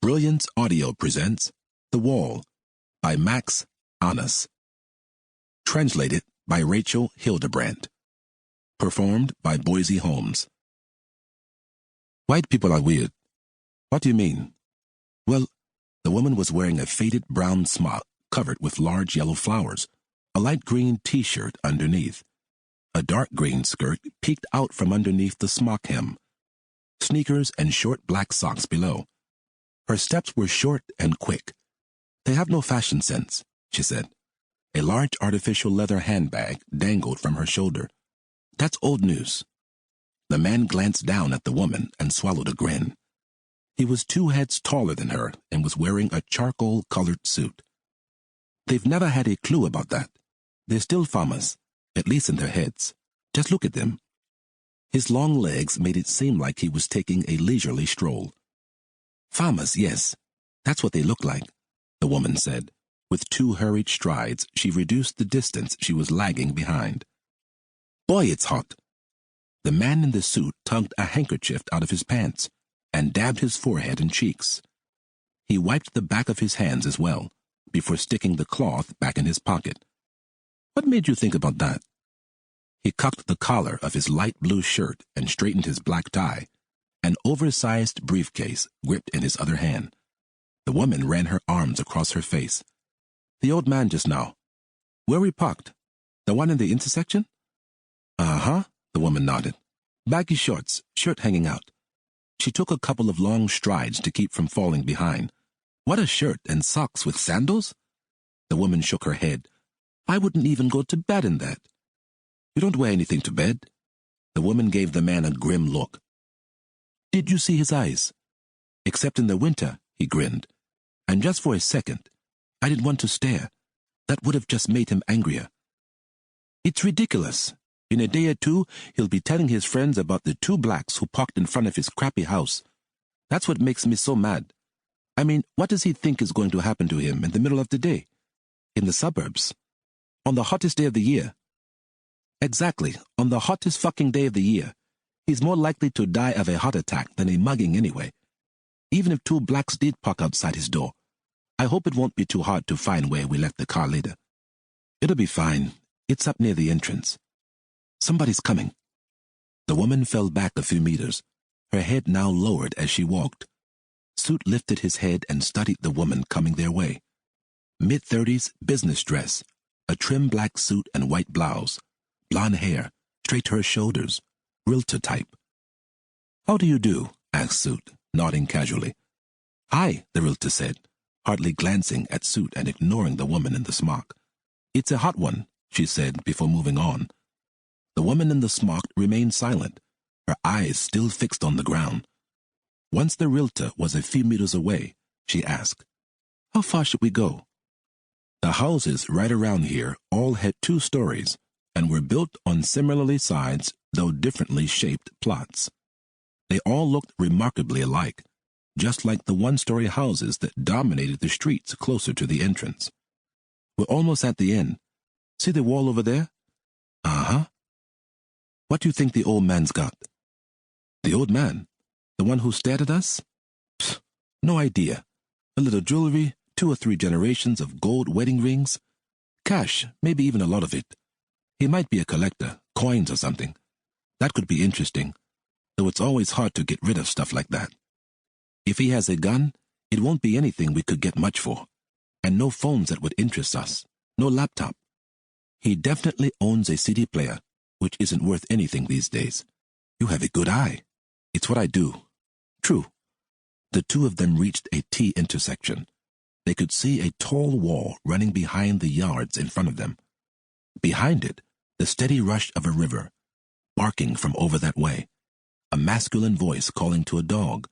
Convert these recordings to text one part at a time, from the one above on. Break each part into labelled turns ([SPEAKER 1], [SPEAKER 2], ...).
[SPEAKER 1] Brilliance Audio presents The Wall by Max Annas. Translated by Rachel Hildebrandt. Performed by Boise, Holmes. White people are weird. What do you mean? Well, the woman was wearing a faded brown smock covered with large yellow flowers, a light green t-shirt underneath. A dark green skirt peeked out from underneath the smock hem. Sneakers and short black socks below. Her steps were short and quick. They have no fashion sense, she said. A large artificial leather handbag dangled from her shoulder. That's old news. The man glanced down at the woman and swallowed a grin. He was 2 heads taller than her and was wearing a charcoal-colored suit. They've never had a clue about that. They're still farmers, at least in their heads. Just look at them. His long legs made it seem like he was taking a leisurely stroll. Farmers, yes. That's what they look like, the woman said. With 2 hurried strides, she reduced the distance she was lagging behind. Boy, it's hot. The man in the suit tugged a handkerchief out of his pants and dabbed his forehead and cheeks. He wiped the back of his hands as well, before sticking the cloth back in his pocket. What made you think about that? He cocked the collar of his light blue shirt and straightened his black tie, an oversized briefcase gripped in his other hand. The woman ran her arms across her face. The old man just now. Where we parked? The one in the intersection? Uh-huh, the woman nodded. Baggy shorts, shirt hanging out. She took a couple of long strides to keep from falling behind. What a shirt and socks with sandals? The woman shook her head. I wouldn't even go to bed in that. You don't wear anything to bed. The woman gave the man a grim look. Did you see his eyes? Except in the winter, he grinned. And just for a second, I didn't want to stare. That would have just made him angrier. It's ridiculous. In a day or 2, he'll be telling his friends about the 2 blacks who parked in front of his crappy house. That's what makes me so mad. I mean, what does he think is going to happen to him in the middle of the day? In the suburbs? On the hottest day of the year? Exactly, on the hottest fucking day of the year. He's more likely to die of a heart attack than a mugging anyway. Even if 2 blacks did park outside his door, I hope it won't be too hard to find where we left the car later. It'll be fine. It's up near the entrance. Somebody's coming. The woman fell back a few meters, her head now lowered as she walked. Suit lifted his head and studied the woman coming their way. Mid-30s, business dress, a trim black suit and white blouse, blonde hair, straight to her shoulders. Realtor type. How do you do? Asked Suit, nodding casually. Hi, the realtor said, hardly glancing at Suit and ignoring the woman in the smock. It's a hot one, she said before moving on. The woman in the smock remained silent, her eyes still fixed on the ground. Once the realtor was a few meters away, she asked, How far should we go? The houses right around here all had 2 stories and were built on similarly sized, though differently shaped plots. They all looked remarkably alike, just like the 1-story houses that dominated the streets closer to the entrance. We're almost at the end. See the wall over there? Uh-huh. What do you think the old man's got? The old man? The one who stared at us? Pfft, no idea. A little jewelry, 2 or 3 generations of gold wedding rings. Cash, maybe even a lot of it. He might be a collector, coins or something. That could be interesting, though it's always hard to get rid of stuff like that. If he has a gun, it won't be anything we could get much for, and no phones that would interest us, no laptop. He definitely owns a CD player, which isn't worth anything these days. You have a good eye. It's what I do. True. The 2 of them reached a T intersection. They could see a tall wall running behind the yards in front of them. Behind it, the steady rush of a river, barking from over that way. A masculine voice calling to a dog.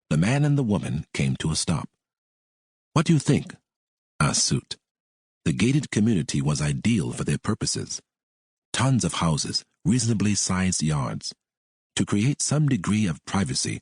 [SPEAKER 1] The man and the woman came to a stop. What do you think? Asked Suit. The gated community was ideal for their purposes. Tons of houses, reasonably sized yards. To create some degree of privacy,